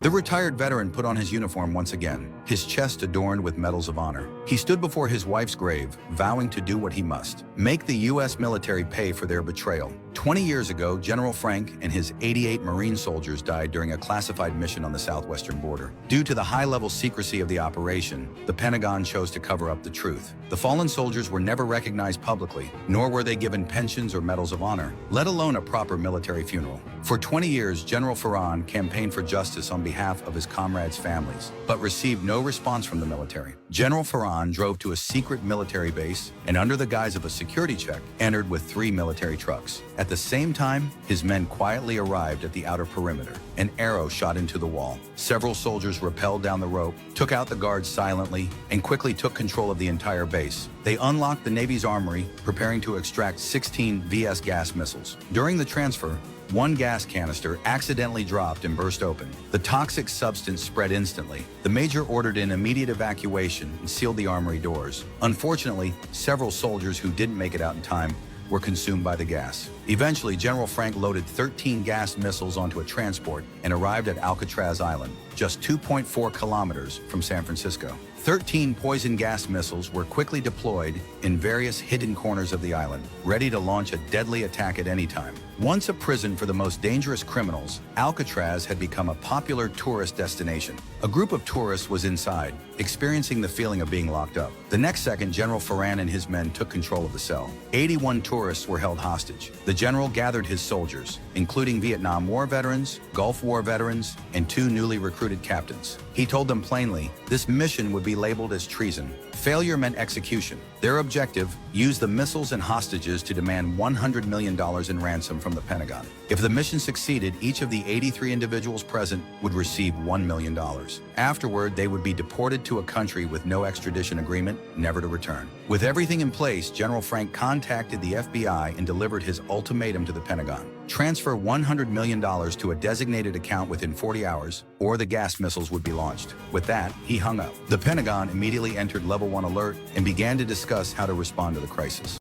The retired veteran put on his uniform once again, his chest adorned with medals of honor. He stood before his wife's grave, vowing to do what he must, make the U.S. military pay for their betrayal. 20 years ago, General Frank and his 88 Marine soldiers died during a classified mission on the southwestern border. Due to the high-level secrecy of the operation, the Pentagon chose to cover up the truth. The fallen soldiers were never recognized publicly, nor were they given pensions or medals of honor, let alone a proper military funeral. For 20 years, General Farhan campaigned for justice on behalf of his comrades' families, but received no response from the military. General Farhan drove to a secret military base and, under the guise of a security check, entered with 3 military trucks. At the same time, his men quietly arrived at the outer perimeter. An arrow shot into the wall. Several soldiers rappelled down the rope, took out the guards silently, and quickly took control of the entire base. They unlocked the Navy's armory, preparing to extract 16 VS gas missiles. During the transfer, one gas canister accidentally dropped and burst open. The toxic substance spread instantly. The major ordered an immediate evacuation and sealed the armory doors. Unfortunately, several soldiers who didn't make it out in time were consumed by the gas. Eventually, General Frank loaded 13 gas missiles onto a transport and arrived at Alcatraz Island, just 2.4 kilometers from San Francisco. 13 poison gas missiles were quickly deployed in various hidden corners of the island, ready to launch a deadly attack at any time. Once a prison for the most dangerous criminals, Alcatraz had become a popular tourist destination. A group of tourists was inside, experiencing the feeling of being locked up. The next second, General Farhan and his men took control of the cell. 81 tourists were held hostage. The general gathered his soldiers, including Vietnam War veterans, Gulf War veterans, and 2 newly recruited captains. He told them plainly, this mission would be labeled as treason. Failure meant execution. Their objective, use the missiles and hostages to demand $100 million in ransom from the Pentagon. If the mission succeeded, each of the 83 individuals present would receive $1 million. Afterward, they would be deported to a country with no extradition agreement, never to return. With everything in place, General Frank contacted the FBI and delivered his ultimatum to the Pentagon. Transfer $100 million to a designated account within 40 hours, or the gas missiles would be launched. With that, he hung up. The Pentagon immediately entered Level 1 alert and began to discuss how to respond to the crisis.